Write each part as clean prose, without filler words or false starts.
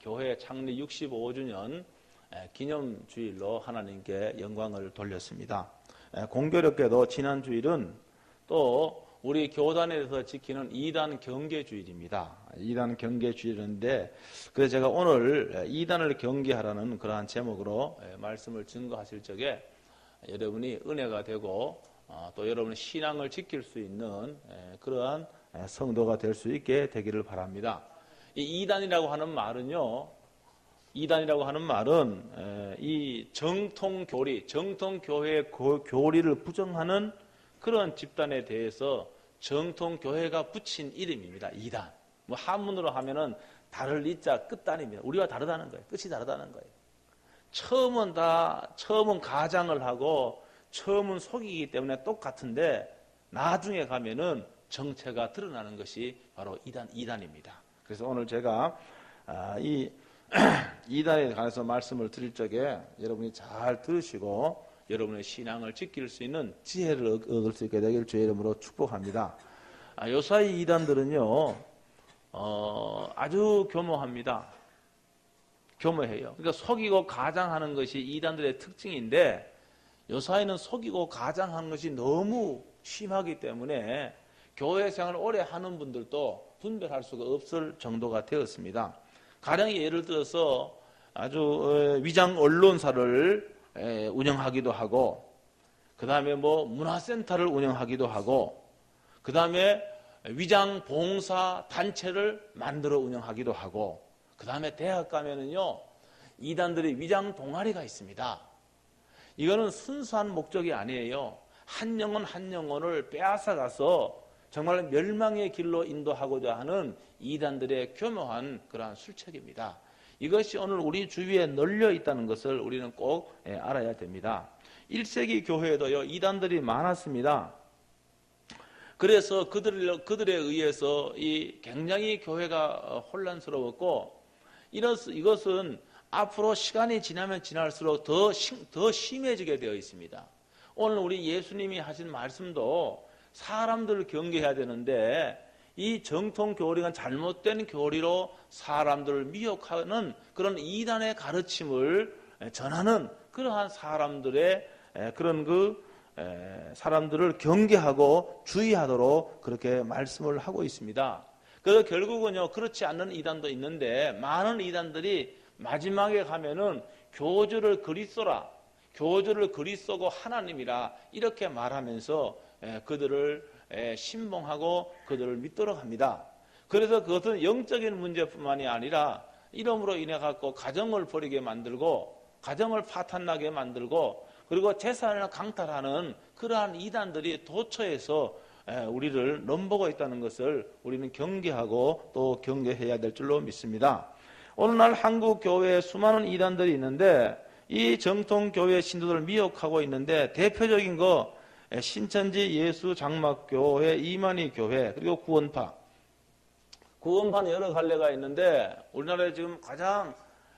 교회 창립 65주년 기념주일로 하나님께 영광을 돌렸습니다. 공교롭게도 지난 주일은 또 우리 교단에서 지키는 2단 경계주일입니다. 2단 경계주일인데 그래서 제가 오늘 2단을 경계하라는 그러한 제목으로 말씀을 증거하실 적에 여러분이 은혜가 되고 또 여러분의 신앙을 지킬 수 있는 그러한 성도가 될 수 있게 되기를 바랍니다. 이 2단이라고 하는 말은요, 2단이라고 하는 말은 이 정통교리, 정통교회의 교리를 부정하는 그런 집단에 대해서 정통교회가 붙인 이름입니다. 2단. 뭐 한문으로 하면은 다를 이자 끝단입니다. 우리와 다르다는 거예요. 끝이 다르다는 거예요. 처음은 가장을 하고 처음은 속이기 때문에 똑같은데 나중에 가면은 정체가 드러나는 것이 바로 2단입니다. 그래서 오늘 제가 이 2단에 관해서 말씀을 드릴 적에 여러분이 잘 들으시고 여러분의 신앙을 지킬 수 있는 지혜를 얻을 수 있게 되길 주의 이름으로 축복합니다. 요사이 2단들은요 아주 교묘합니다. 교묘해요. 그러니까 속이고 가장하는 것이 2단들의 특징인데 요사이는 속이고 가장하는 것이 너무 심하기 때문에 교회 생활을 오래 하는 분들도 분별할 수가 없을 정도가 되었습니다. 가령 예를 들어서 아주 위장 언론사를 운영하기도 하고, 그 다음에 뭐 문화센터를 운영하기도 하고, 그 다음에 위장 봉사 단체를 만들어 운영하기도 하고, 그 다음에 대학 가면은요, 이단들이 위장 동아리가 있습니다. 이거는 순수한 목적이 아니에요. 한 영혼 한 영혼을 빼앗아가서 정말 멸망의 길로 인도하고자 하는 이단들의 교묘한 그러한 술책입니다. 이것이 오늘 우리 주위에 널려 있다는 것을 우리는 꼭 알아야 됩니다. 1세기 교회에도요, 이단들이 많았습니다. 그래서 그들에 의해서 이 굉장히 교회가 혼란스러웠고, 이것은 앞으로 시간이 지나면 지날수록 더 심해지게 되어 있습니다. 오늘 우리 예수님이 하신 말씀도 사람들을 경계해야 되는데 이 정통 교리가 잘못된 교리로 사람들을 미혹하는 그런 이단의 가르침을 전하는 그러한 사람들의 그런 사람들을 경계하고 주의하도록 그렇게 말씀을 하고 있습니다. 그래서 결국은요, 그렇지 않는 이단도 있는데 많은 이단들이 마지막에 가면은 교주를 그리스도고 하나님이라 이렇게 말하면서 그들을 신봉하고 그들을 믿도록 합니다. 그래서 그것은 영적인 문제뿐만이 아니라 이름으로 인해 갖고 가정을 버리게 만들고 가정을 파탄나게 만들고 그리고 재산을 강탈하는 그러한 이단들이 도처에서 우리를 넘보고 있다는 것을 우리는 경계하고 또 경계해야 될 줄로 믿습니다. 오늘날 한국 교회에 수많은 이단들이 있는데 이 정통 교회 신도들을 미혹하고 있는데 대표적인 거 신천지 예수 장막교회, 이만희 교회, 그리고 구원파는 여러 갈래가 있는데 우리나라에 지금 가장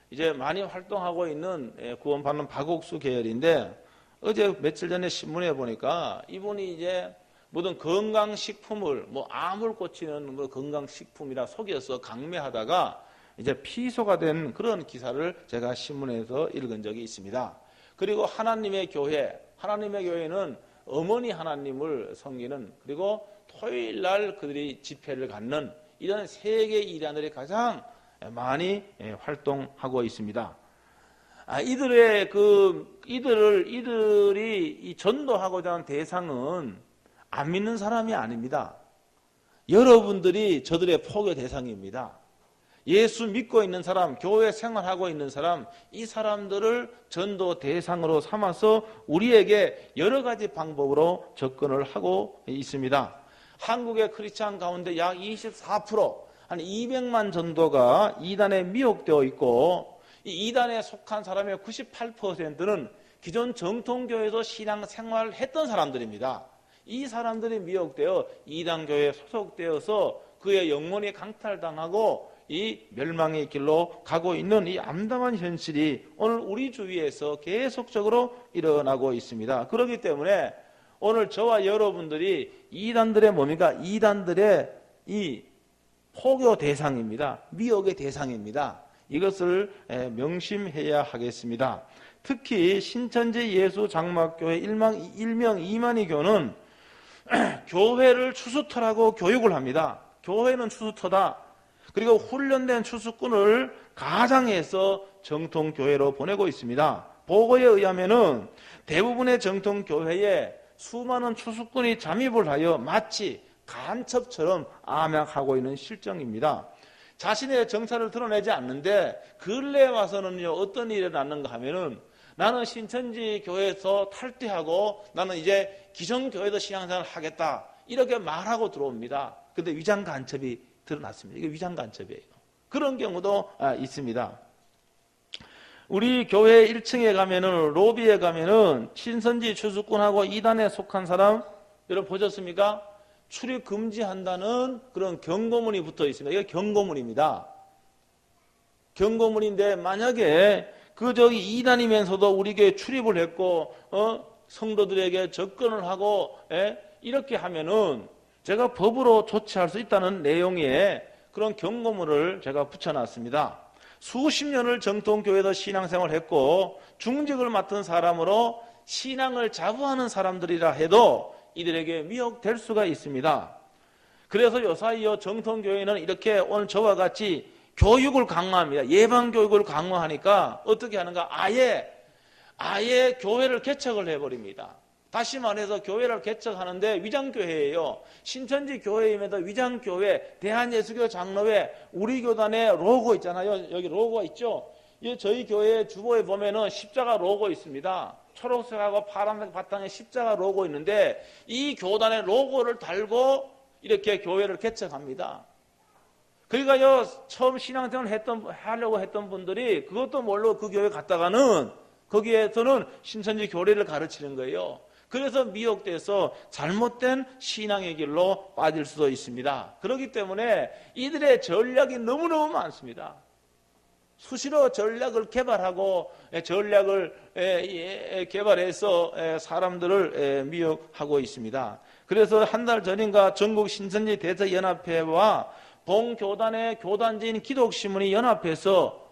이제 많이 활동하고 있는 구원파는 박옥수 계열인데 어제 며칠 전에 신문에 보니까 이분이 이제 모든 건강식품을 암을 고치는 건강식품이라 속여서 강매하다가 이제 피소가 된 그런 기사를 제가 신문에서 읽은 적이 있습니다. 그리고 하나님의 교회는 어머니 하나님을 섬기는 그리고 토요일 날 그들이 집회를 갖는 이런 세계 이단들이 가장 많이 활동하고 있습니다. 이들이 전도하고자 하는 대상은 안 믿는 사람이 아닙니다. 여러분들이 저들의 포교 대상입니다. 예수 믿고 있는 사람, 교회 생활하고 있는 사람, 이 사람들을 전도 대상으로 삼아서 우리에게 여러 가지 방법으로 접근을 하고 있습니다. 한국의 크리스찬 가운데 약 24%, 한 200만 정도가 이단에 미혹되어 있고 이 이단에 속한 사람의 98%는 기존 정통교회에서 신앙생활을 했던 사람들입니다. 이 사람들이 미혹되어 이단교회에 소속되어서 그의 영혼이 강탈당하고 이 멸망의 길로 가고 있는 이 암담한 현실이 오늘 우리 주위에서 계속적으로 일어나고 있습니다. 그렇기 때문에 오늘 저와 여러분들이 이단들의 뭡니까? 이단들의 이 포교 대상입니다. 미혹의 대상입니다. 이것을 명심해야 하겠습니다. 특히 신천지 예수장막교회 일명 2만이 교는 교회를 추수터라고 교육을 합니다. 교회는 추수터다. 그리고 훈련된 추수꾼을 가장해서 정통교회로 보내고 있습니다. 보고에 의하면은 대부분의 정통교회에 수많은 추수꾼이 잠입을 하여 마치 간첩처럼 암약하고 있는 실정입니다. 자신의 정체를 드러내지 않는데 근래에 와서는요, 어떤 일이 일어났는가 하면은 나는 신천지 교회에서 탈퇴하고 나는 이제 기성교회에서 신앙생활을 하겠다, 이렇게 말하고 들어옵니다. 근데 위장 간첩이 드러났습니다. 이게 위장 간첩이에요. 그런 경우도 있습니다. 우리 교회 1층에 가면은, 로비에 가면은 신천지 추수꾼하고 이단에 속한 사람 여러분 보셨습니까? 출입 금지한다는 그런 경고문이 붙어 있습니다. 이게 경고문입니다. 경고문인데 만약에 저기 이단이면서도 우리 교회 출입을 했고 성도들에게 접근을 하고 이렇게 하면은 제가 법으로 조치할 수 있다는 내용의 그런 경고문을 제가 붙여놨습니다. 수십 년을 정통교회에서 신앙생활을 했고 중직을 맡은 사람으로 신앙을 자부하는 사람들이라 해도 이들에게 미혹될 수가 있습니다. 그래서 요사이요 정통교회는 이렇게 오늘 저와 같이 교육을 강화합니다. 예방교육을 강화하니까 어떻게 하는가? 아예 교회를 개척을 해버립니다. 다시 말해서 교회를 개척하는데 위장교회예요. 신천지 교회임에도 위장교회, 대한예수교 장로회, 우리 교단의 로고 있잖아요. 여기 로고가 있죠. 저희 교회 주보에 보면은 십자가 로고 있습니다. 초록색하고 파란색 바탕에 십자가 로고 있는데 이 교단의 로고를 달고 이렇게 교회를 개척합니다. 그러니까요, 처음 신앙생활 하려고 했던 분들이 그것도 모르고 그 교회 갔다가는 거기에서는 신천지 교리를 가르치는 거예요. 그래서 미혹돼서 잘못된 신앙의 길로 빠질 수도 있습니다. 그렇기 때문에 이들의 전략이 너무너무 많습니다. 수시로 전략을 개발하고 전략을 개발해서 사람들을 미혹하고 있습니다. 그래서 한 달 전인가 전국 신천지 대서연합회와 봉교단의 교단지인 기독신문이 연합해서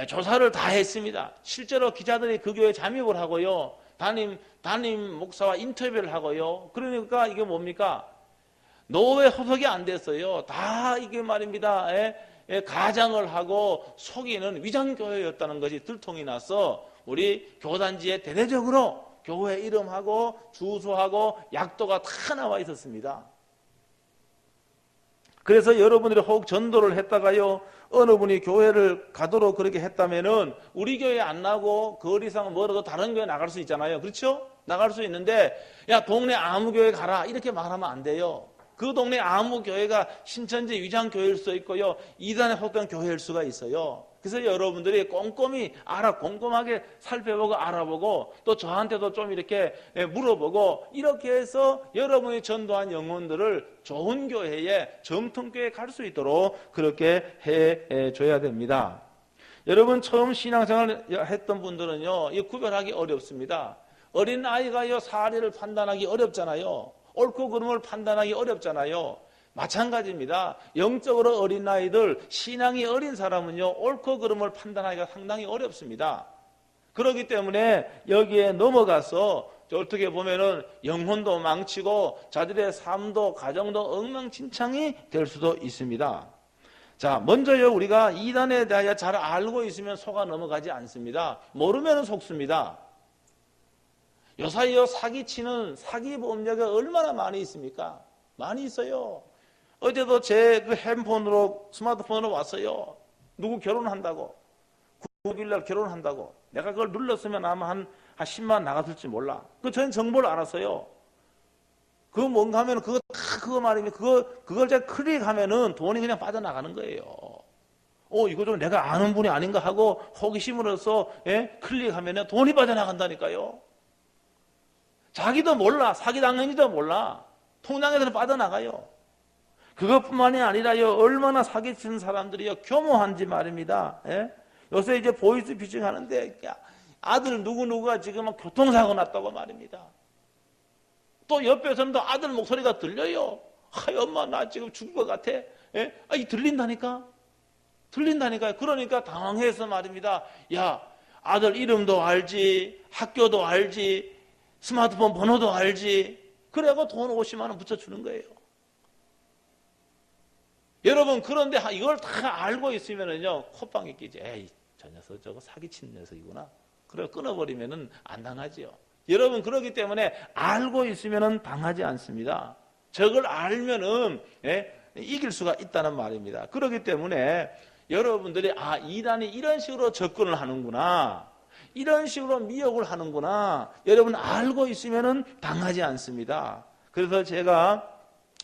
조사를 다 했습니다. 실제로 기자들이 그 교회에 잠입을 하고요, 담임 목사와 인터뷰를 하고요. 그러니까 이게 뭡니까? 노회 소속이 안 됐어요. 다 이게 말입니다. 가장을 하고 속이는 위장교회였다는 것이 들통이 나서 우리 교단지에 대대적으로 교회 이름하고 주소하고 약도가 다 나와 있었습니다. 그래서 여러분들이 혹 전도를 했다가요, 어느 분이 교회를 가도록 그렇게 했다면은 우리 교회 안 나고 거리상 멀어도 다른 교회 나갈 수 있잖아요. 그렇죠? 나갈 수 있는데, 야, 동네 아무 교회 가라, 이렇게 말하면 안 돼요. 그 동네 아무 교회가 신천지 위장교회일 수 있고요, 이단에 속된 교회일 수가 있어요. 그래서 여러분들이 꼼꼼하게 살펴보고 알아보고 또 저한테도 좀 이렇게 물어보고 이렇게 해서 여러분이 전도한 영혼들을 좋은 교회에 정통교회에 갈 수 있도록 그렇게 해줘야 됩니다. 여러분 처음 신앙생활 했던 분들은요, 이 구별하기 어렵습니다. 어린 아이가요 사리를 판단하기 어렵잖아요. 옳고 그름을 판단하기 어렵잖아요. 마찬가지입니다. 영적으로 어린 아이들, 신앙이 어린 사람은요, 옳고 그름을 판단하기가 상당히 어렵습니다. 그렇기 때문에 여기에 넘어가서 어떻게 보면은 영혼도 망치고 자들의 삶도 가정도 엉망진창이 될 수도 있습니다. 자, 먼저요, 우리가 이단에 대하여 잘 알고 있으면 속아 넘어가지 않습니다. 모르면 속습니다. 요사이요 사기치는 사기범죄가 얼마나 많이 있습니까? 많이 있어요. 어제도 제 그 핸폰으로, 스마트폰으로 왔어요. 누구 결혼한다고. 9일날 결혼한다고. 내가 그걸 눌렀으면 아마 한 10만 나갔을지 몰라. 저는 정보를 알았어요. 그거 뭔가 하면 그거 말이면 그걸 제가 클릭하면은 돈이 그냥 빠져나가는 거예요. 이거 좀 내가 아는 분이 아닌가 하고 호기심으로서 클릭하면은 돈이 빠져나간다니까요. 자기도 몰라. 사기당했는지도 몰라. 통장에서 빠져나가요. 그것뿐만이 아니라요, 얼마나 사기치는 사람들이요 교모한지 말입니다. 요새 이제 보이스피싱 하는데 아들 누구누구가 지금 교통사고 났다고 말입니다. 또 옆에서는 또 아들 목소리가 들려요. 엄마 나 지금 죽을 것 같아. 이 들린다니까. 틀린다니까요. 그러니까 당황해서 말입니다. 야, 아들 이름도 알지, 학교도 알지, 스마트폰 번호도 알지. 그래고 돈 50만 원 붙여주는 거예요. 여러분, 그런데 이걸 다 알고 있으면은요, 콧방귀 끼지. 에이, 저 녀석 저거 사기친 녀석이구나. 그래 끊어버리면은 안 당하지요. 여러분, 그렇기 때문에 알고 있으면은 당하지 않습니다. 저걸 알면은 이길 수가 있다는 말입니다. 그렇기 때문에 여러분들이 이단이 이런 식으로 접근을 하는구나, 이런 식으로 미혹을 하는구나, 여러분 알고 있으면은 당하지 않습니다. 그래서 제가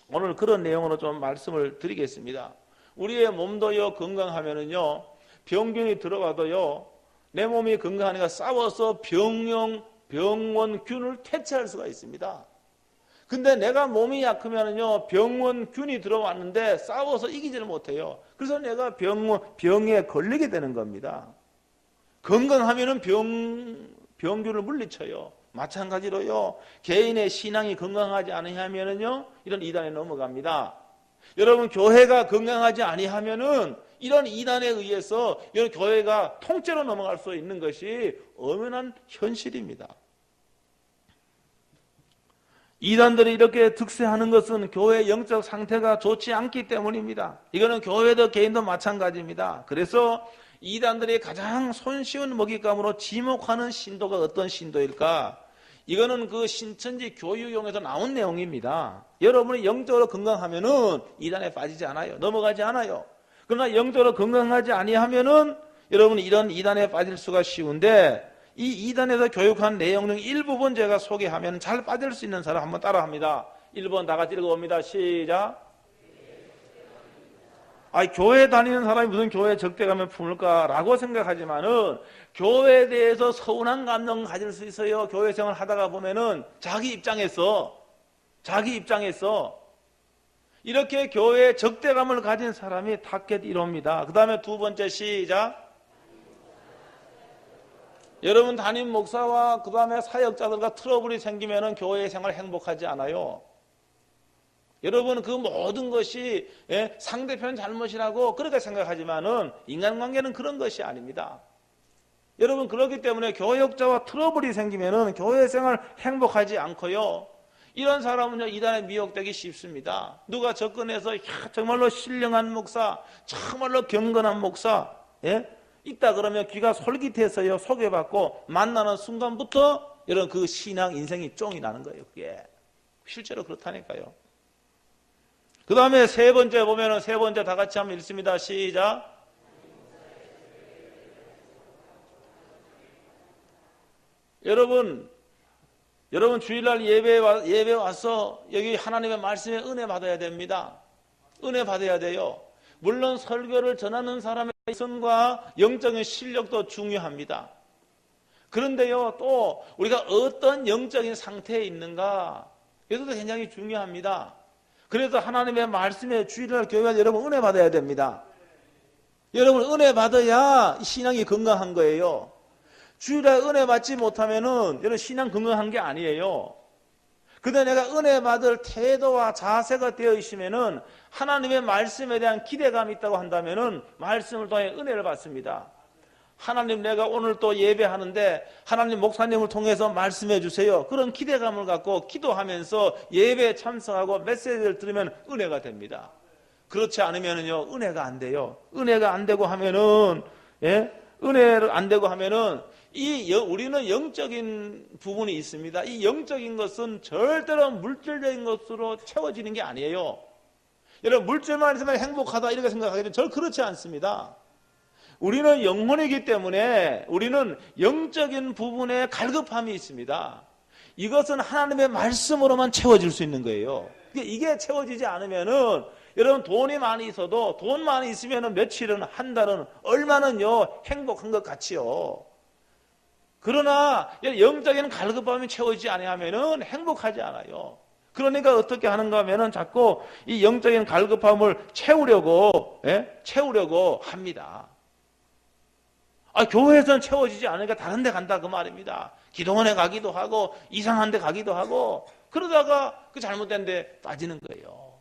오늘 그런 내용으로 좀 말씀을 드리겠습니다. 우리의 몸도요 건강하면은요 병균이 들어가도요 내 몸이 건강하니까 싸워서 병원균을 퇴치할 수가 있습니다. 근데 내가 몸이 약하면은요 병원균이 들어왔는데 싸워서 이기지를 못해요. 그래서 내가 병에 걸리게 되는 겁니다. 건강하면은 병균을 물리쳐요. 마찬가지로요 개인의 신앙이 건강하지 아니하면은요 이런 이단에 넘어갑니다. 여러분, 교회가 건강하지 아니하면은 이런 이단에 의해서 이런 교회가 통째로 넘어갈 수 있는 것이 엄연한 현실입니다. 이단들이 이렇게 득세하는 것은 교회의 영적 상태가 좋지 않기 때문입니다. 이거는 교회도 개인도 마찬가지입니다. 그래서 이단들이 가장 손쉬운 먹잇감으로 지목하는 신도가 어떤 신도일까? 이거는 그 신천지 교육용에서 나온 내용입니다. 여러분이 영적으로 건강하면은 이단에 빠지지 않아요. 넘어가지 않아요. 그러나 영적으로 건강하지 아니하면은 여러분이 이런 이단에 빠질 수가 쉬운데, 이 이단에서 교육한 내용 중 일부분 제가 소개하면 잘 빠질 수 있는 사람 한번 따라합니다. 1번 다 같이 읽어봅니다. 시작. 교회 다니는 사람이 무슨 교회 적대감을 품을까라고 생각하지만은 교회에 대해서 서운한 감정 가질 수 있어요. 교회 생활 하다가 보면은 자기 입장에서 이렇게 교회에 적대감을 가진 사람이 타겟 1호입니다. 그 다음에 두 번째 시작. 여러분, 담임 목사와 그 다음에 사역자들과 트러블이 생기면은 교회 생활 행복하지 않아요. 여러분, 그 모든 것이 상대편 잘못이라고 그렇게 생각하지만은 인간관계는 그런 것이 아닙니다. 여러분, 그렇기 때문에 교역자와 트러블이 생기면은 교회 생활 행복하지 않고요. 이런 사람은요 이단에 미혹되기 쉽습니다. 누가 접근해서 정말로 신령한 목사, 정말로 경건한 목사 있다 그러면 귀가 솔깃해서요 소개받고 만나는 순간부터 여러분 그 신앙 인생이 쫑이 나는 거예요. 그게 실제로 그렇다니까요. 그 다음에 세 번째 보면은 세 번째 다 같이 한번 읽습니다. 시작. 여러분 주일날 예배 와서 여기 하나님의 말씀에 은혜 받아야 됩니다. 은혜 받아야 돼요. 물론 설교를 전하는 사람의 성과 영적인 실력도 중요합니다. 그런데요 또 우리가 어떤 영적인 상태에 있는가 이것도 굉장히 중요합니다. 그래서 하나님의 말씀에 주일날 교회가 여러분 은혜 받아야 됩니다. 여러분 은혜 받아야 신앙이 건강한 거예요. 주일날 은혜 받지 못하면은 여러분 신앙 건강한 게 아니에요. 근데 내가 은혜 받을 태도와 자세가 되어 있으면은 하나님의 말씀에 대한 기대감이 있다고 한다면은 말씀을 통해 은혜를 받습니다. 하나님, 내가 오늘 또 예배하는데 하나님 목사님을 통해서 말씀해 주세요. 그런 기대감을 갖고 기도하면서 예배에 참석하고 메시지를 들으면 은혜가 됩니다. 그렇지 않으면은요 은혜가 안 돼요. 은혜가 안 되고 하면은 은혜를 안 되고 하면은 우리는 영적인 부분이 있습니다. 이 영적인 것은 절대로 물질적인 것으로 채워지는 게 아니에요. 여러분, 물질만 있으면 행복하다 이렇게 생각하기는 절 그렇지 않습니다. 우리는 영혼이기 때문에 우리는 영적인 부분에 갈급함이 있습니다. 이것은 하나님의 말씀으로만 채워질 수 있는 거예요. 이게 채워지지 않으면은 여러분 돈이 많이 있어도 돈 많이 있으면은 며칠은 한 달은 얼마는요 행복한 것 같지요. 그러나 영적인 갈급함이 채워지지 아니하면은 행복하지 않아요. 그러니까 어떻게 하는가 하면은 자꾸 이 영적인 갈급함을 채우려고 합니다. 교회에서는 채워지지 않으니까 다른 데 간다 그 말입니다. 기도원에 가기도 하고 이상한 데 가기도 하고 그러다가 그 잘못된 데 빠지는 거예요.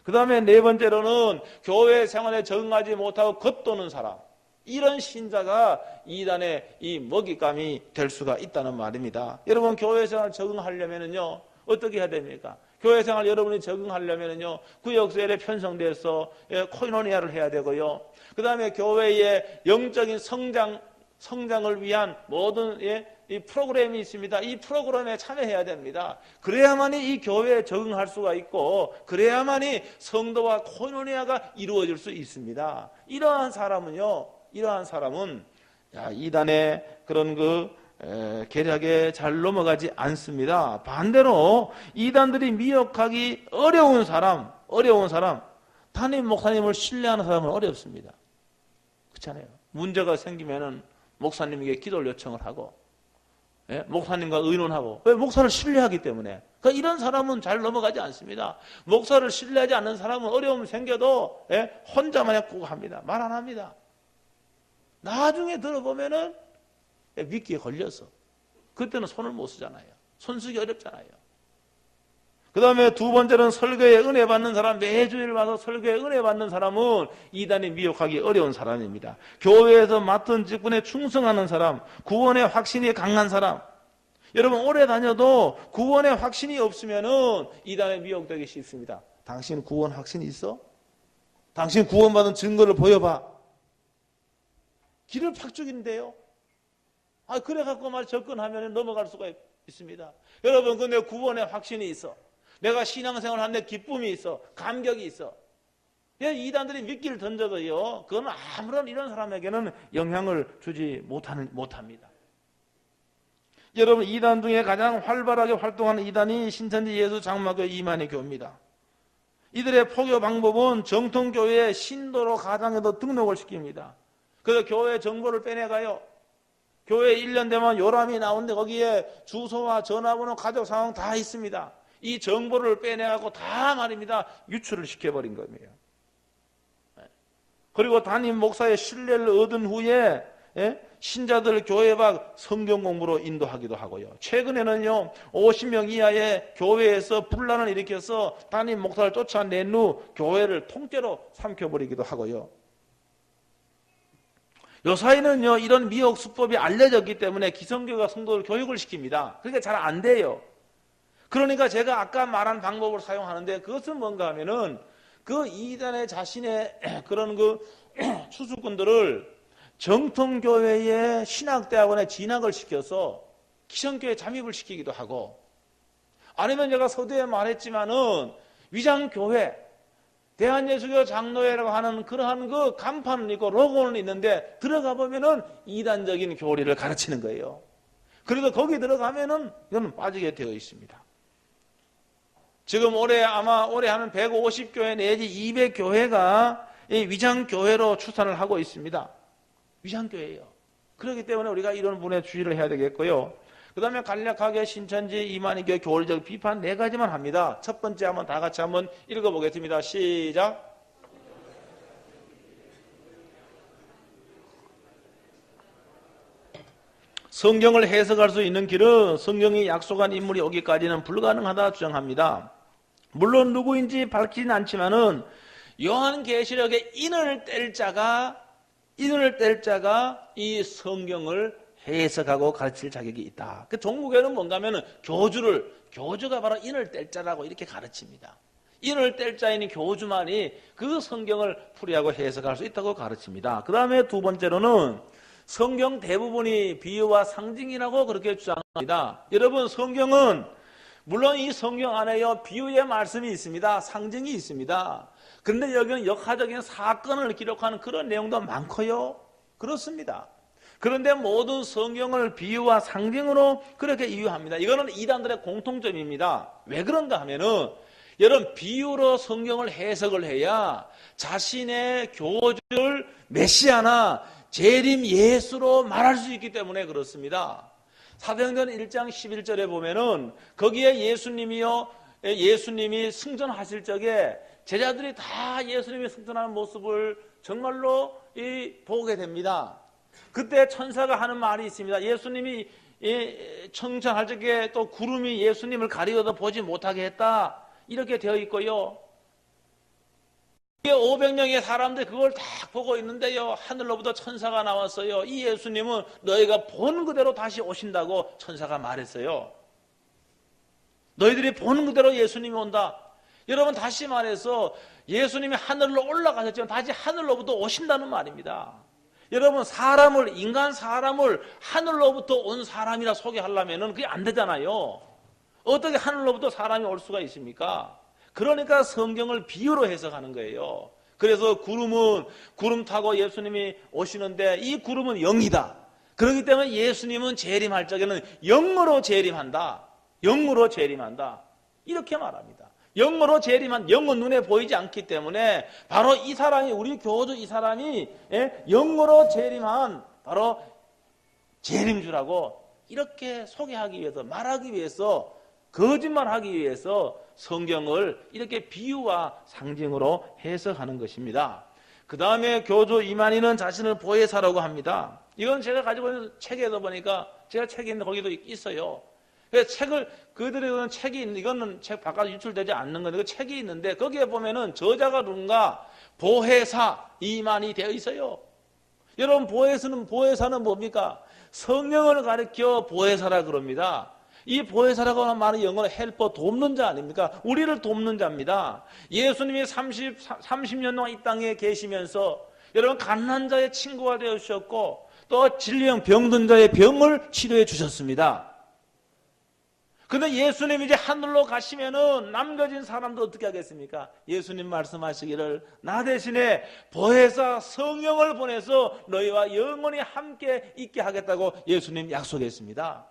그 다음에 네 번째로는 교회 생활에 적응하지 못하고 겉도는 사람. 이런 신자가 이단의 이 먹잇감이 될 수가 있다는 말입니다. 여러분 교회 생활 적응하려면요 어떻게 해야 됩니까? 교회 생활 여러분이 적응하려면요 구역셀에 편성돼서 코이노니아를 해야 되고요. 그 다음에 교회의 영적인 성장을 위한 모든 이 프로그램이 있습니다. 이 프로그램에 참여해야 됩니다. 그래야만이 이 교회에 적응할 수가 있고 그래야만이 성도와 코이노니아가 이루어질 수 있습니다. 이러한 사람은 이단의 그런 계략에 잘 넘어가지 않습니다. 반대로 이단들이 미혹하기 어려운 사람, 담임 목사님을 신뢰하는 사람은 어렵습니다. 그렇잖아요. 문제가 생기면은 목사님에게 기도를 요청을 하고, 목사님과 의논하고, 왜? 목사를 신뢰하기 때문에. 그러니까 이런 사람은 잘 넘어가지 않습니다. 목사를 신뢰하지 않는 사람은 어려움 생겨도 혼자만 꾹 합니다. 말 안 합니다. 나중에 들어보면은 믿기에 걸려서 그때는 손을 못 쓰잖아요. 손 쓰기 어렵잖아요. 그 다음에 두 번째는 설교에 은혜 받는 사람, 매주일 와서 설교에 은혜 받는 사람은 이단이 미혹하기 어려운 사람입니다. 교회에서 맡은 직분에 충성하는 사람, 구원의 확신이 강한 사람. 여러분 오래 다녀도 구원의 확신이 없으면은 이단에 미혹되기 쉽습니다. 당신 구원 확신이 있어? 당신 구원받은 증거를 보여봐. 길을 팍 죽인대요. 그래 갖고 말 접근하면 넘어갈 수가 있습니다. 여러분 근데 구원의 확신이 있어. 내가 신앙생활 하는데 기쁨이 있어. 감격이 있어. 이단들이 미끼를 던져도요. 그건 아무런 이런 사람에게는 영향을 주지 못합니다. 여러분 이단 중에 가장 활발하게 활동하는 이단이 신천지 예수 장막교회 이만희 교회입니다. 이들의 포교 방법은 정통교회의 신도로 가장에도 등록을 시킵니다. 그래서 교회 정보를 빼내가요. 교회 1년 되면 요람이 나오는데 거기에 주소와 전화번호, 가족 상황 다 있습니다. 이 정보를 빼내갖고 다 말입니다. 유출을 시켜버린 겁니다. 그리고 담임 목사의 신뢰를 얻은 후에 신자들 교회 밖 성경 공부로 인도하기도 하고요. 최근에는요 50명 이하의 교회에서 분란을 일으켜서 담임 목사를 쫓아낸 후 교회를 통째로 삼켜버리기도 하고요. 요사이는요 이런 미혹 수법이 알려졌기 때문에 기성교회가 성도를 교육을 시킵니다. 그러니까 잘 안 돼요. 그러니까 제가 아까 말한 방법을 사용하는데 그것은 뭔가 하면은 그 이단의 자신의 그런 추수꾼들을 정통교회의 신학대학원에 진학을 시켜서 기성교회에 잠입을 시키기도 하고, 아니면 제가 서두에 말했지만은 위장교회, 대한예수교 장로회라고 하는 그러한 간판은 있고 로고는 있는데 들어가 보면은 이단적인 교리를 가르치는 거예요. 그래도 거기 들어가면은 이건 빠지게 되어 있습니다. 지금 올해 하는 150교회 내지 200교회가 이 위장교회로 추산을 하고 있습니다. 위장교회예요. 그렇기 때문에 우리가 이런 분에 주의를 해야 되겠고요. 그 다음에 간략하게 신천지 이만희교회 교리적 비판 4가지만 합니다. 첫 번째 한번 다 같이 한번 읽어보겠습니다. 시작. 성경을 해석할 수 있는 길은 성경이 약속한 인물이 오기까지는 불가능하다 주장합니다. 물론 누구인지 밝히진 않지만은 요한계시록의 인을 뗄 자가 이 성경을 해석하고 가르칠 자격이 있다. 그 종국에는 뭔가 하면은 교주가 바로 인을 뗄 자라고 이렇게 가르칩니다. 인을 뗄 자인 교주만이 그 성경을 풀이하고 해석할 수 있다고 가르칩니다. 그 다음에 두 번째로는 성경 대부분이 비유와 상징이라고 그렇게 주장합니다. 여러분 성경은 물론 이 성경 안에요 비유의 말씀이 있습니다. 상징이 있습니다. 그런데 여기는 역사적인 사건을 기록하는 그런 내용도 많고요. 그렇습니다. 그런데 모든 성경을 비유와 상징으로 그렇게 이유합니다. 이거는 이단들의 공통점입니다. 왜 그런가 하면은 여러분 비유로 성경을 해석을 해야 자신의 교주를 메시아나 재림 예수로 말할 수 있기 때문에 그렇습니다. 사도행전 1장 11절에 보면은 거기에 예수님이 승천하실 적에 제자들이 다 예수님이 승천하는 모습을 정말로 보게 됩니다. 그때 천사가 하는 말이 있습니다. 예수님이 승천할 적에 또 구름이 예수님을 가리워도 보지 못하게 했다. 이렇게 되어 있고요. 500명의 사람들이 그걸 딱 보고 있는데요, 하늘로부터 천사가 나왔어요. 이 예수님은 너희가 본 그대로 다시 오신다고 천사가 말했어요. 너희들이 보는 그대로 예수님이 온다. 여러분, 다시 말해서 예수님이 하늘로 올라가셨지만 다시 하늘로부터 오신다는 말입니다. 여러분, 인간 사람을 하늘로부터 온 사람이라 소개하려면 그게 안 되잖아요. 어떻게 하늘로부터 사람이 올 수가 있습니까? 그러니까 성경을 비유로 해석하는 거예요. 그래서 구름 타고 예수님이 오시는데 이 구름은 영이다. 그렇기 때문에 예수님은 재림할 적에는 영으로 재림한다. 영으로 재림한다. 이렇게 말합니다. 영으로 재림한, 영은 눈에 보이지 않기 때문에 바로 이 사람이, 우리 교주 이 사람이 영으로 재림한 바로 재림주라고 이렇게 소개하기 위해서, 말하기 위해서, 거짓말하기 위해서 성경을 이렇게 비유와 상징으로 해석하는 것입니다. 그 다음에 교주 이만희는 자신을 보혜사라고 합니다. 이건 제가 가지고 있는 책에서 보니까, 제가 책이 있는데 거기도 있어요. 책을, 그들의 책이 있는, 이거는 책 바깥에 유출되지 않는 건데, 그 책이 있는데, 거기에 보면은 저자가 누군가 보혜사 이만희 되어 있어요. 여러분, 보혜사는 뭡니까? 성령을 가리켜 보혜사라 그럽니다. 이 보혜사라고 하는 말은 영어로 헬퍼, 돕는 자 아닙니까? 우리를 돕는 자입니다. 예수님이 30년 동안 이 땅에 계시면서 여러분, 갓난 자의 친구가 되어 주셨고, 또 질병, 병든 자의 병을 치료해 주셨습니다. 근데 예수님이 이제 하늘로 가시면은 남겨진 사람도 어떻게 하겠습니까? 예수님 말씀하시기를 나 대신에 보혜사 성령을 보내서 너희와 영원히 함께 있게 하겠다고 예수님 약속했습니다.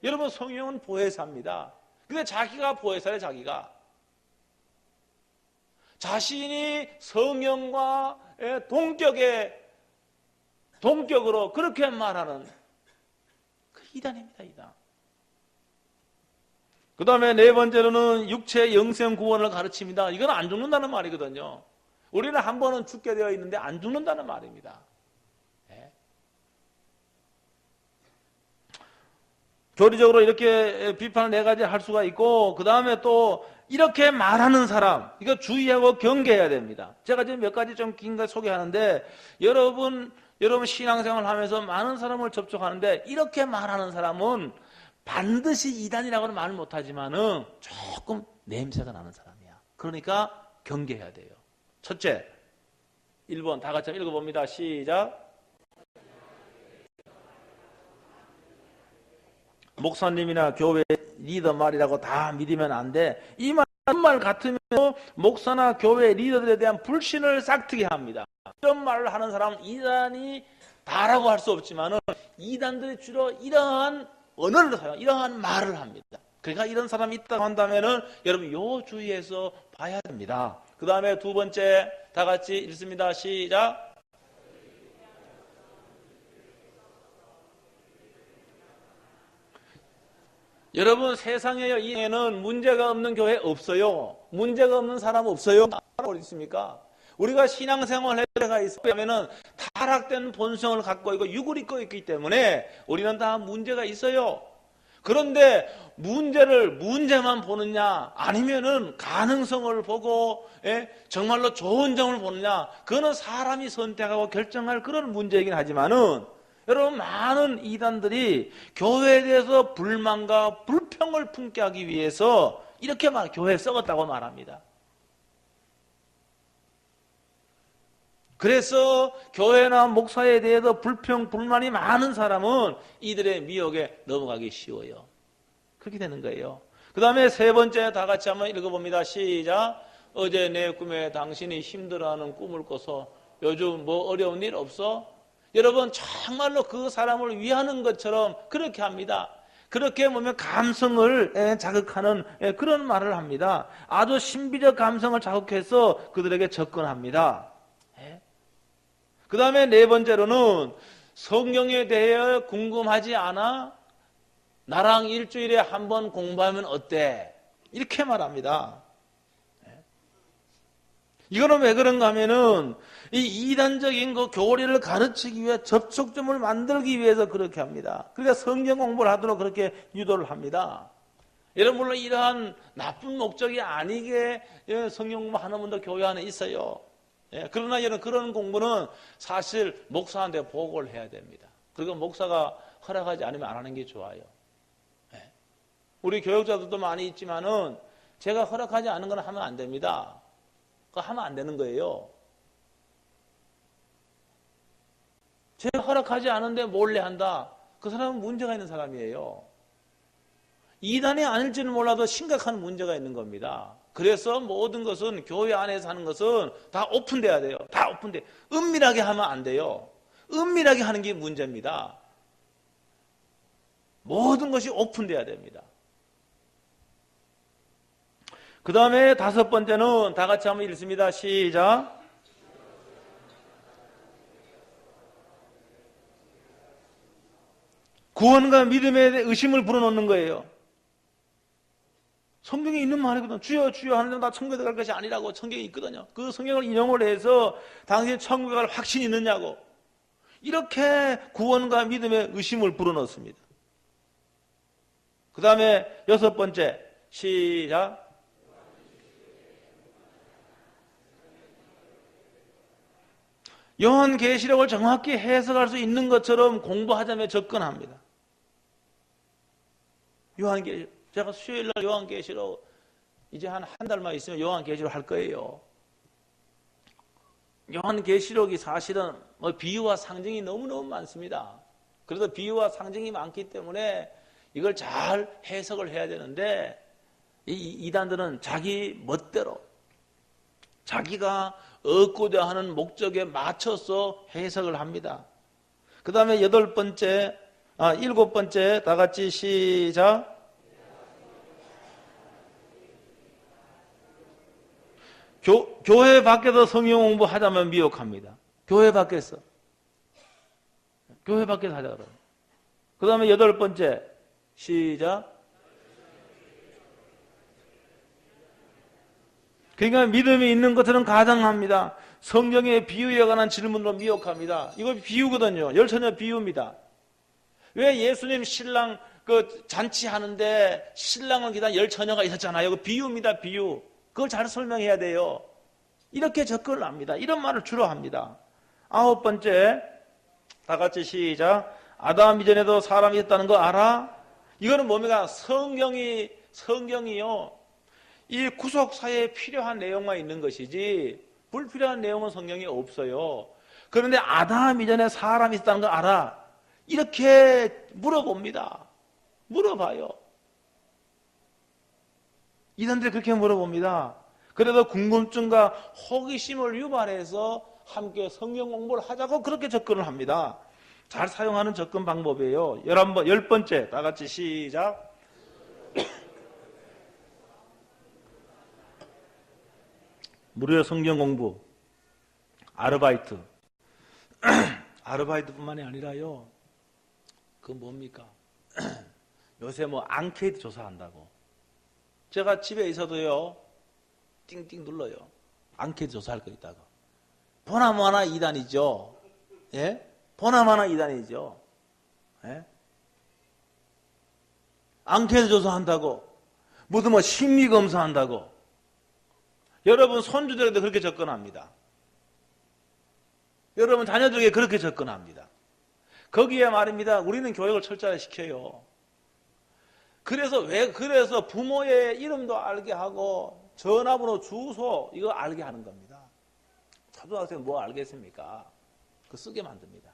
여러분, 성령은 보혜사입니다. 근데 자기가 보혜사래. 자기가 자신이 성령과 동격으로 그렇게 말하는 그 이단입니다. 이단. 그 다음에 네 번째로는 육체 영생 구원을 가르칩니다. 이건 안 죽는다는 말이거든요. 우리는 한 번은 죽게 되어 있는데 안 죽는다는 말입니다. 교리적으로 이렇게 비판을 네 가지 할 수가 있고, 그 다음에 또 이렇게 말하는 사람, 이거 주의하고 경계해야 됩니다. 제가 지금 몇 가지 좀 긴 거 소개하는데, 여러분 신앙생활을 하면서 많은 사람을 접촉하는데, 이렇게 말하는 사람은 반드시 이단이라고는 말 못하지만은 조금 냄새가 나는 사람이야. 그러니까 경계해야 돼요. 첫째, 1번 다 같이 읽어봅니다. 시작. 목사님이나 교회 리더 말이라고 다 믿으면 안 돼. 이 말 같으면 목사나 교회 리더들에 대한 불신을 싹트게 합니다. 이런 말을 하는 사람은 이단이 다라고 할 수 없지만은 이단들이 주로 이러한 언어를 사용, 이러한 말을 합니다. 그러니까 이런 사람이 있다고 한다면은 여러분 요 주의해서 봐야 됩니다. 그 다음에 두 번째 다 같이 읽습니다. 시작. 여러분, 세상에요, 이에는 문제가 없는 교회 없어요. 문제가 없는 사람 없어요. 어디 있습니까? 우리가 신앙생활 해가 있으면은 타락된 본성을 갖고 있고 육을 입고 있기 때문에 우리는 다 문제가 있어요. 그런데 문제만 보느냐, 아니면은 가능성을 보고 정말로 좋은 점을 보느냐, 그거는 사람이 선택하고 결정할 그런 문제이긴 하지만은, 여러분, 많은 이단들이 교회에 대해서 불만과 불평을 품게 하기 위해서 이렇게 교회에 썩었다고 말합니다. 그래서 교회나 목사에 대해서 불만이 많은 사람은 이들의 미혹에 넘어가기 쉬워요. 그렇게 되는 거예요. 그 다음에 세 번째 다 같이 한번 읽어봅니다. 시작. 어제 내 꿈에 당신이 힘들어하는 꿈을 꿔서 요즘 뭐 어려운 일 없어? 여러분, 정말로 그 사람을 위하는 것처럼 그렇게 합니다. 그렇게 보면 감성을 자극하는 그런 말을 합니다. 아주 신비적 감성을 자극해서 그들에게 접근합니다. 그 다음에 네 번째로는 성경에 대해 궁금하지 않아? 나랑 일주일에 한 번 공부하면 어때? 이렇게 말합니다. 이거는 왜 그런가 하면은 이 이단적인 그 교리를 가르치기 위해 접촉점을 만들기 위해서 그렇게 합니다. 그러니까 성경 공부를 하도록 그렇게 유도를 합니다. 여러분, 물론 이러한 나쁜 목적이 아니게 성경 공부하는 분도 교회 안에 있어요. 예, 그러나 여러분 그런 공부는 사실 목사한테 보고를 해야 됩니다. 그리고 목사가 허락하지 않으면 안 하는 게 좋아요. 예. 우리 교육자들도 많이 있지만은 제가 허락하지 않은 건 하면 안 됩니다. 그거 하면 안 되는 거예요. 제가 허락하지 않은데 몰래 한다. 그 사람은 문제가 있는 사람이에요. 이단이 아닐지는 몰라도 심각한 문제가 있는 겁니다. 그래서 모든 것은 교회 안에서 하는 것은 다 오픈돼야 돼요. 다 오픈돼. 은밀하게 하면 안 돼요. 은밀하게 하는 게 문제입니다. 모든 것이 오픈돼야 됩니다. 그 다음에 5번째는 다 같이 한번 읽습니다. 시작. 구원과 믿음에 대해 의심을 불어넣는 거예요. 성경에 있는 말이거든. 주여 주여 하는 나 천국에 들어갈 것이 아니라고 성경에 있거든요. 그 성경을 인용을 해서 당신 천국에 갈 확신이 있느냐고. 이렇게 구원과 믿음에 의심을 불어넣습니다. 그 다음에 6번째 시작. 요한계시록을 정확히 해석할 수 있는 것처럼 공부하자며 접근합니다. 요한계시록. 제가 수요일날 요한계시록 이제 한 달만 있으면 요한계시록 할 거예요. 요한계시록이 사실은 비유와 상징이 너무너무 많습니다. 그래서 비유와 상징이 많기 때문에 이걸 잘 해석을 해야 되는데 이 이단들은 자기 멋대로 자기가 얻고자 하는 목적에 맞춰서 해석을 합니다. 그 다음에 7번째 다 같이 시작. 교회 밖에서 성경 공부하자면 미혹합니다. 교회 밖에서 하자 그래요. 그 다음에 8번째 시작. 그러니까 믿음이 있는 것처럼 가정합니다. 성경의 비유에 관한 질문으로 미혹합니다. 이거 비유거든요. 열처녀 비유입니다. 왜 예수님 신랑 잔치하는데 신랑을 기다린 열처녀가 있었잖아요. 이거 비유입니다. 비유. 그걸 잘 설명해야 돼요. 이렇게 접근을 합니다. 이런 말을 주로 합니다. 9번째 다 같이 시작. 아담 이전에도 사람이 있다는 거 알아? 이거는 뭡니까? 성경이요. 이 구속사에 필요한 내용만 있는 것이지 불필요한 내용은 성경에 없어요. 그런데 아담 이전에 사람이 있다는 거 알아? 이렇게 물어봅니다. 물어봐요. 이단들이 그렇게 물어봅니다. 그래서 궁금증과 호기심을 유발해서 함께 성경 공부를 하자고 그렇게 접근을 합니다. 잘 사용하는 접근 방법이에요. 10번째 다 같이 시작. 무료의 성경 공부 아르바이트 아르바이트뿐만이 아니라요. 그건 뭡니까? 요새 앙케이트 조사한다고. 제가 집에 있어도요. 띵띵 눌러요. 앙케이트 조사할 거 있다고. 보나마나 이단이죠. 예? 보나마나 이단이죠. 예? 앙케이트 조사한다고. 무슨 심리검사한다고. 여러분 손주들에도 그렇게 접근합니다. 여러분 자녀들에게 그렇게 접근합니다. 거기에 말입니다. 우리는 교육을 철저히 시켜요. 그래서 부모의 이름도 알게 하고 전화번호, 주소 이거 알게 하는 겁니다. 초등학생 뭐 알겠습니까? 그거 쓰게 만듭니다.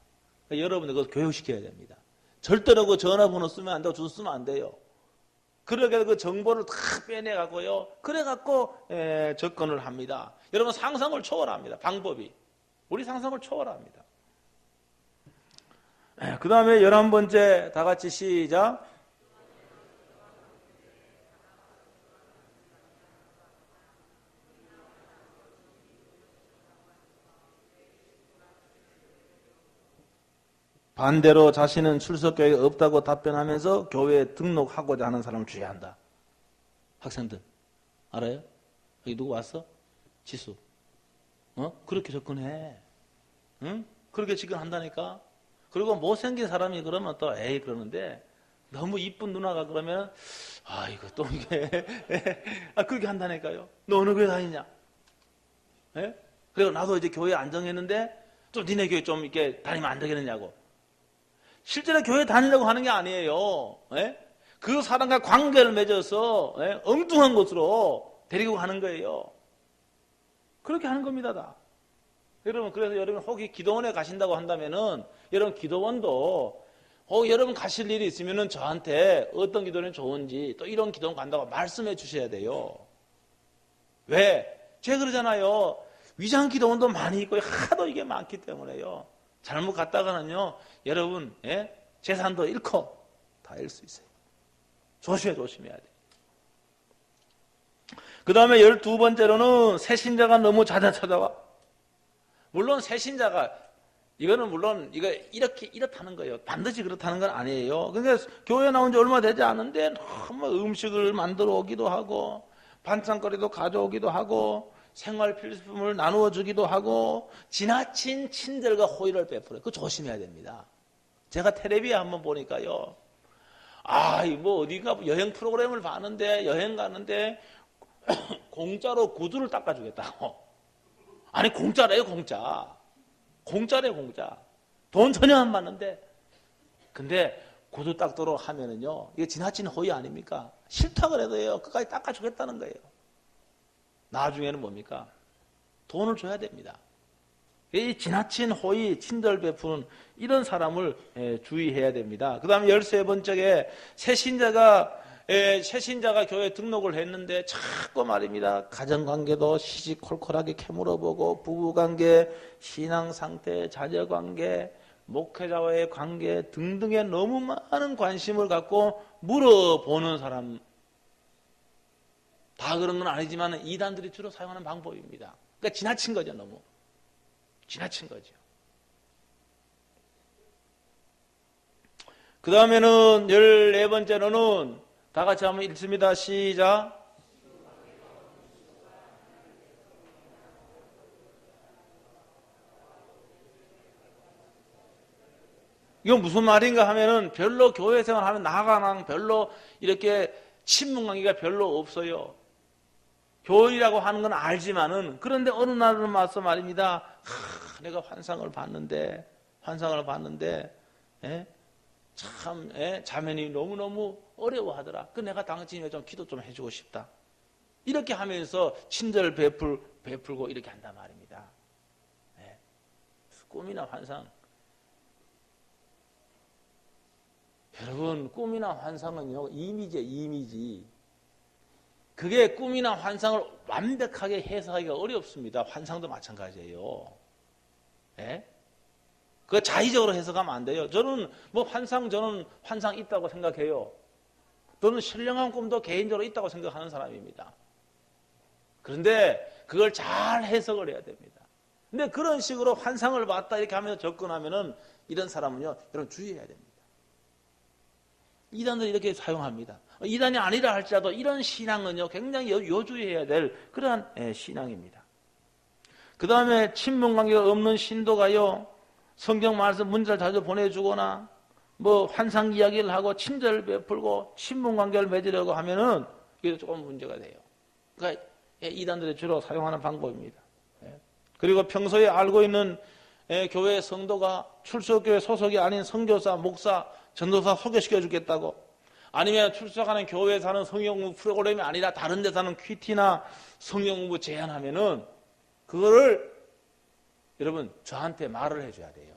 그러니까 여러분들 그거 교육시켜야 됩니다. 절대로 그 전화번호 쓰면 안 되고 주소 쓰면 안 돼요. 그렇게 그 정보를 다 빼내갖고요. 그래갖고 접근을 합니다. 여러분 상상을 초월합니다. 방법이. 우리 상상을 초월합니다. 그 다음에 11번째 다 같이 시작. 반대로 자신은 출석교육이 없다고 답변하면서 교회에 등록하고자 하는 사람을 주의한다. 학생들 알아요? 여기 누구 왔어? 지수. 그렇게 접근해. 응? 그렇게 접근한다니까. 그리고 못생긴 사람이 그러면 또 에이 그러는데 너무 이쁜 누나가 그러면 이거 또 이게 그렇게 한다니까요. 너 어느 교회 다니냐? 예? 그리고 나도 이제 교회 안정했는데 좀 니네 교회 좀 이렇게 다니면 안 되겠느냐고. 실제로 교회 다니려고 하는 게 아니에요. 예? 그 사람과 관계를 맺어서 엉뚱한 곳으로 데리고 가는 거예요. 그렇게 하는 겁니다, 다. 여러분, 그래서 여러분 혹시 기도원에 가신다고 한다면은 여러분 기도원도 혹 여러분 가실 일이 있으면은 저한테 어떤 기도원이 좋은지 또 이런 기도원 간다고 말씀해 주셔야 돼요. 왜? 제가 그러잖아요. 위장 기도원도 많이 있고 하도 이게 많기 때문에요. 잘못 갔다가는요, 여러분 재산도 잃고 다 잃을 수 있어요. 조심해야 돼요. 그 다음에 12번째로는 새신자가 너무 잦아 찾아와. 물론 새신자가 이거는 물론 이렇다는 거예요. 반드시 그렇다는 건 아니에요. 그러니까 교회 나온 지 얼마 되지 않은데 너무 음식을 만들어 오기도 하고 반찬거리도 가져오기도 하고 생활 필수품을 나누어 주기도 하고 지나친 친절과 호의를 베풀어요. 그거 조심해야 됩니다. 제가 텔레비에 한번 보니까요. 뭐 어디가 여행 프로그램을 봤는데 여행 가는데 공짜로 구두를 닦아주겠다고. 아니 공짜래요, 공짜. 공짜래요, 공짜. 돈 전혀 안 받는데. 근데 구두 닦도록 하면은요, 이게 지나친 호의 아닙니까? 싫다 그래도요, 끝까지 닦아주겠다는 거예요. 나중에는 뭡니까? 돈을 줘야 됩니다. 이 지나친 호의, 친절 베푸는 이런 사람을 주의해야 됩니다. 그 다음에 13번째에 새신자가 교회에 등록을 했는데 자꾸 말입니다. 가정관계도 시시콜콜하게 캐물어보고 부부관계, 신앙상태, 자녀관계, 목회자와의 관계 등등에 너무 많은 관심을 갖고 물어보는 사람, 다 그런 건 아니지만 이단들이 주로 사용하는 방법입니다. 그러니까 지나친 거죠, 너무. 지나친 거죠. 그 다음에는 14번째로는 다 같이 한번 읽습니다. 시작. 이건 무슨 말인가 하면은 별로 교회 생활하면 나가랑 별로 이렇게 친분 관계가 별로 없어요. 교회라고 하는 건 알지만은 그런데 어느 날은 와서 말입니다. 내가 환상을 봤는데 참 자매님이 너무너무 어려워하더라. 그 내가 당신이 좀 기도 좀 해주고 싶다. 이렇게 하면서 친절 베풀고 이렇게 한단 말입니다. 꿈이나 환상. 여러분, 꿈이나 환상은요, 이미지. 그게 꿈이나 환상을 완벽하게 해석하기가 어렵습니다. 환상도 마찬가지예요. 그거 자의적으로 해석하면 안 돼요. 저는 환상 있다고 생각해요. 저는 신령한 꿈도 개인적으로 있다고 생각하는 사람입니다. 그런데 그걸 잘 해석을 해야 됩니다. 근데 그런 식으로 환상을 봤다 이렇게 하면서 접근하면은 이런 사람은요, 여러분 주의해야 됩니다. 이단들이 이렇게 사용합니다. 이단이 아니라 할지라도 이런 신앙은요, 굉장히 요주의해야 될 그러한 신앙입니다. 그 다음에 친분관계가 없는 신도가요, 성경 말씀 문자를 자주 보내주거나 뭐 환상 이야기를 하고 친절 베풀고 친분관계를 맺으려고 하면은 이게 조금 문제가 돼요. 그러니까 이단들이 주로 사용하는 방법입니다. 그리고 평소에 알고 있는 교회 성도가 출석교회 소속이 아닌 선교사, 목사, 전도사 소개시켜 주겠다고, 아니면 출석하는 교회에서 하는 성경공부 프로그램이 아니라 다른 데서 하는 퀴티나 성경공부 제안하면은 그거를 여러분 저한테 말을 해줘야 돼요.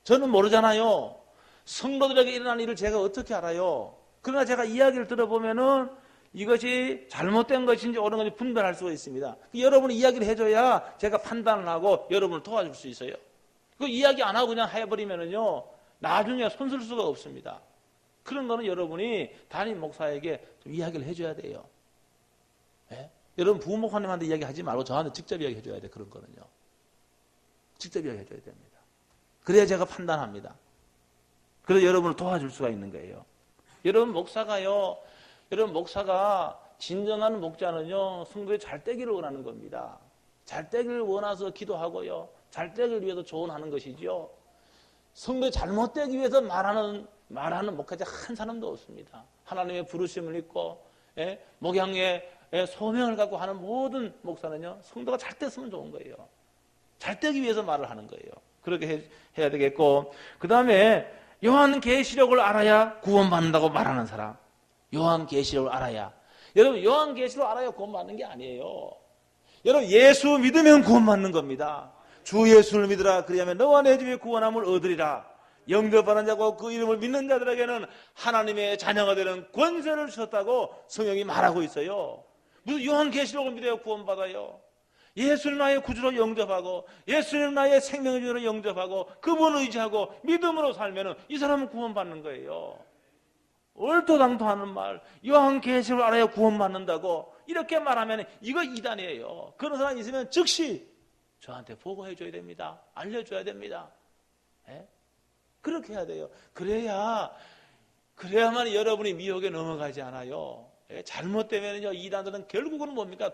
저는 모르잖아요. 성도들에게 일어난 일을 제가 어떻게 알아요? 그러나 제가 이야기를 들어보면은 이것이 잘못된 것인지 옳은 것인지 분별할 수가 있습니다. 여러분이 이야기를 해줘야 제가 판단을 하고 여러분을 도와줄 수 있어요. 그 이야기 안 하고 그냥 해버리면은요, 나중에 손쓸 수가 없습니다. 그런 거는 여러분이 담임 목사에게 좀 이야기를 해줘야 돼요. 여러분 부모 목사님한테 이야기하지 말고 저한테 직접 이야기해줘야 돼요. 그런 거는요. 직접 이야기해줘야 됩니다. 그래야 제가 판단합니다. 그래서 여러분을 도와줄 수가 있는 거예요. 여러분 목사가 진정한 목자는요, 성도의 잘 되기를 원하는 겁니다. 잘 되기를 원해서 기도하고요, 잘 되기를 위해서 조언하는 것이죠. 성도의 잘못되기 위해서 말하는 목회자 한 사람도 없습니다. 하나님의 부르심을 입고 목양의 소명을 갖고 하는 모든 목사는요, 성도가 잘 됐으면 좋은 거예요. 잘 되기 위해서 말을 하는 거예요. 그렇게 해야 되겠고, 그 다음에 요한계시록을 알아야 구원받는다고 말하는 사람. 요한계시록을 알아야. 여러분, 요한계시록을 알아야 구원받는 게 아니에요. 여러분, 예수 믿으면 구원받는 겁니다. 주 예수를 믿으라. 그리하면 너와 내 집에 구원함을 얻으리라. 영접하는 자고 그 이름을 믿는 자들에게는 하나님의 자녀가 되는 권세를 주셨다고 성경이 말하고 있어요. 무슨 요한계시록을 믿어야 구원받아요. 예수님 나의 구주로 영접하고 예수님 나의 생명의 주로 영접하고 그분을 의지하고 믿음으로 살면 이 사람은 구원받는 거예요. 얼토당토하는 말, 요한계시록을 알아야 구원받는다고 이렇게 말하면 이거 이단이에요. 그런 사람이 있으면 즉시 저한테 보고해 줘야 됩니다. 알려줘야 됩니다. 예? 그렇게 해야 돼요. 그래야만 여러분이 미혹에 넘어가지 않아요. 예? 잘못되면요, 이단들은 결국은 뭡니까?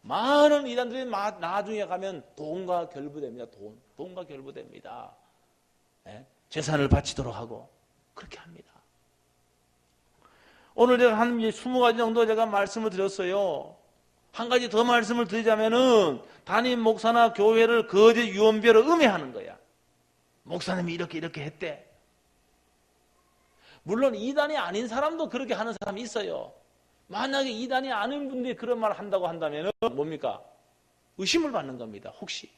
많은 이단들이 나중에 가면 돈과 결부됩니다. 돈과 결부됩니다. 예? 재산을 바치도록 하고 그렇게 합니다. 오늘 제가 한 20가지 정도 제가 말씀을 드렸어요. 한 가지 더 말씀을 드리자면은 담임 목사나 교회를 거짓 유언비어로 음해하는 거야. 목사님이 이렇게 했대. 물론 이단이 아닌 사람도 그렇게 하는 사람이 있어요. 만약에 이단이 아닌 분들이 그런 말을 한다고 한다면 뭡니까? 의심을 받는 겁니다. 혹시.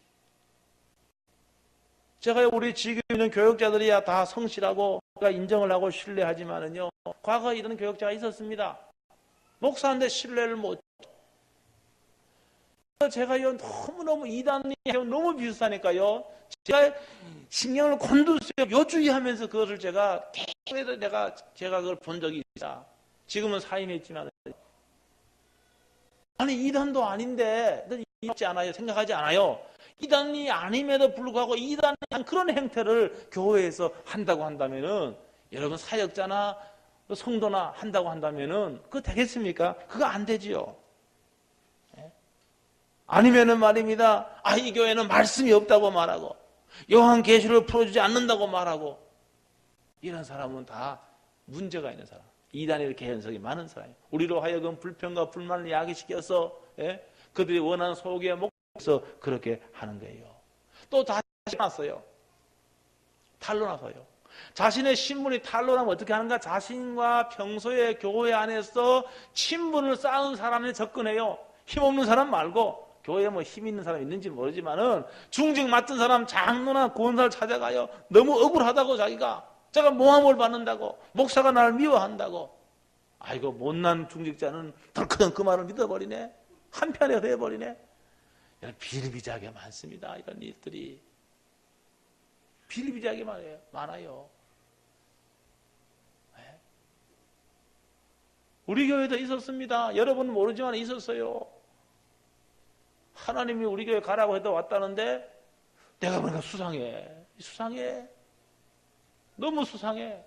제가 우리 지금 있는 교육자들이야 다 성실하고 인정을 하고 신뢰하지만은요, 과거에 이런 교육자가 있었습니다. 목사인데 신뢰를 못. 제가요, 너무너무 이단이 너무 비슷하니까요, 제가 신경을 곤두세워 요주의하면서 그것을 제가 그걸 본 적이 있다. 지금은 사임했지만, 아니 이단도 아닌데 있지 않아요? 생각하지 않아요? 이단이 아님에도 불구하고 이단이 그런 행태를 교회에서 한다고 한다면은, 여러분 사역자나 성도나 한다고 한다면은 그거 되겠습니까? 그거 안 되지요. 아니면은 말입니다. 이 교회는 말씀이 없다고 말하고 요한계시록을 풀어주지 않는다고 말하고, 이런 사람은 다 문제가 있는 사람. 이단의 개연성이 많은 사람이에요. 우리로 하여금 불평과 불만을 야기시켜서 그들이 원하는 소기에 목서 그렇게 하는 거예요. 또 다시 났어요. 탄로나서요. 자신의 신분이 탄로나면 어떻게 하는가? 자신과 평소에 교회 안에서 친분을 쌓은 사람에 접근해요. 힘없는 사람 말고. 교회에 힘 있는 사람 있는지 모르지만은 중직 맡은 사람 장로나 권사를 찾아가요. 너무 억울하다고 제가 모함을 받는다고, 목사가 나를 미워한다고. 아이고 못난 중직자는 덜커덩 그 말을 믿어버리네. 한편에 돼버리네. 비일비재하게 많습니다. 이런 일들이 비일비재하게 많아요. 우리 교회도 있었습니다. 여러분은 모르지만 있었어요. 하나님이 우리 교회 가라고 해도 왔다는데 내가 보니까 수상해. 너무 수상해.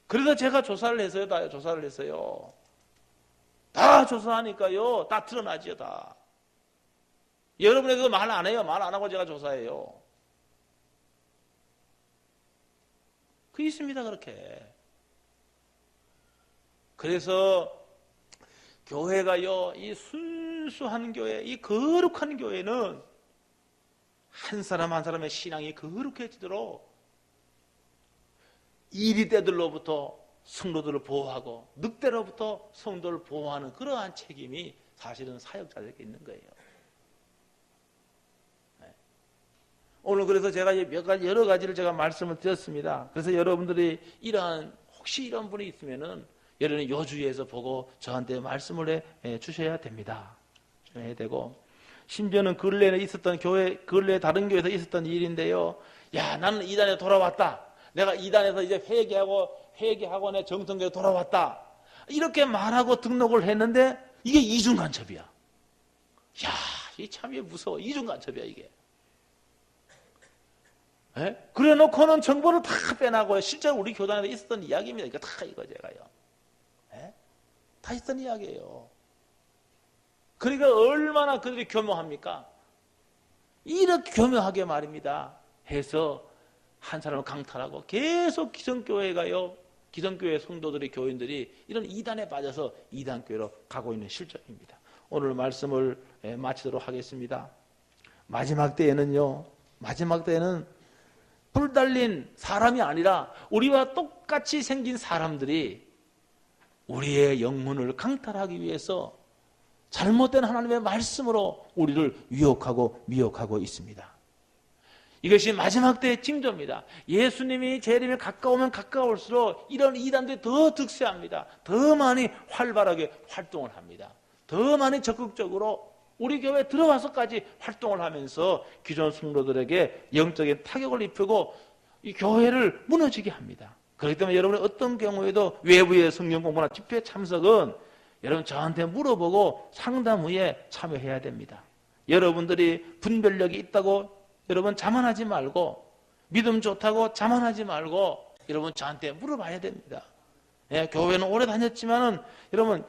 그래서 제가 조사를 했어요. 다 조사하니까요, 다 드러나지요. 다. 여러분에게도 말 안 해요. 말 안 하고 제가 조사해요. 그 있습니다. 그렇게. 그래서 교회가요, 이 순수한 교회, 이 거룩한 교회는 한 사람 한 사람의 신앙이 거룩해지도록 이리떼들로부터 성도들을 보호하고 늑대로부터 성도를 보호하는 그러한 책임이 사실은 사역자들에게 있는 거예요. 오늘 그래서 제가 여러 가지를 제가 말씀을 드렸습니다. 그래서 여러분들이 혹시 이런 분이 있으면은 여러분이 요주에서 보고 저한테 말씀을 해 주셔야 됩니다. 해야 되고, 심지어는 근래에 다른 교회에서 있었던 일인데요. 야, 나는 이단에 돌아왔다. 내가 이단에서 이제 회계학원에 정통교회 돌아왔다. 이렇게 말하고 등록을 했는데 이게 이중간첩이야. 야, 이 참 무서워. 이중간첩이야 이게. 그래 놓고는 정보를 다 빼나고요. 실제로 우리 교단에서 있었던 이야기입니다. 이거 다 제가요. 다 있었던 이야기예요. 그러니까 얼마나 그들이 교묘합니까? 이렇게 교묘하게 말입니다. 해서 한 사람을 강탈하고 계속 기성교회 성도들이, 교인들이 이런 이단에 빠져서 이단교회로 가고 있는 실정입니다. 오늘 말씀을 마치도록 하겠습니다. 마지막 때에는요, 마지막 때에는 불 달린 사람이 아니라 우리와 똑같이 생긴 사람들이 우리의 영혼을 강탈하기 위해서 잘못된 하나님의 말씀으로 우리를 유혹하고 미혹하고 있습니다. 이것이 마지막 때의 징조입니다. 예수님이 재림에 가까우면 가까울수록 이런 이단들이 더 득세합니다. 더 많이 활발하게 활동을 합니다. 더 많이 적극적으로 우리 교회에 들어와서까지 활동을 하면서 기존 성도들에게 영적인 타격을 입히고 이 교회를 무너지게 합니다. 그렇기 때문에 여러분이 어떤 경우에도 외부의 성경 공부나 집회 참석은 여러분 저한테 물어보고 상담 후에 참여해야 됩니다. 여러분들이 분별력이 있다고 여러분 자만하지 말고, 믿음 좋다고 자만하지 말고 여러분 저한테 물어봐야 됩니다. 예, 교회는 오래 다녔지만은 여러분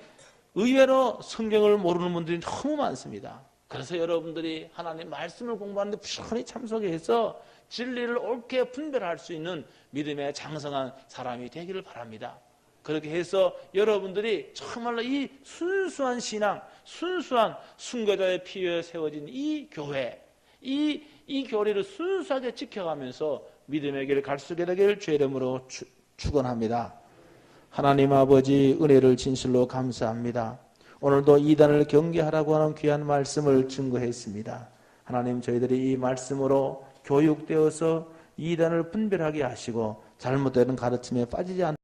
의외로 성경을 모르는 분들이 너무 많습니다. 그래서 여러분들이 하나님 말씀을 공부하는데 부지런히 참석해서 진리를 옳게 분별할 수 있는 믿음의 장성한 사람이 되기를 바랍니다. 그렇게 해서 여러분들이 정말로 이 순수한 신앙, 순수한 순교자의 피에 세워진 이 교회, 이 교리를 순수하게 지켜가면서 믿음의 길을 갈 수 있게 되기를 주의 이름으로 축원합니다. 하나님 아버지, 은혜를 진실로 감사합니다. 오늘도 이단을 경계하라고 하는 귀한 말씀을 증거했습니다. 하나님, 저희들이 이 말씀으로 교육되어서 이단을 분별하게 하시고 잘못되는 가르침에 빠지지 않도록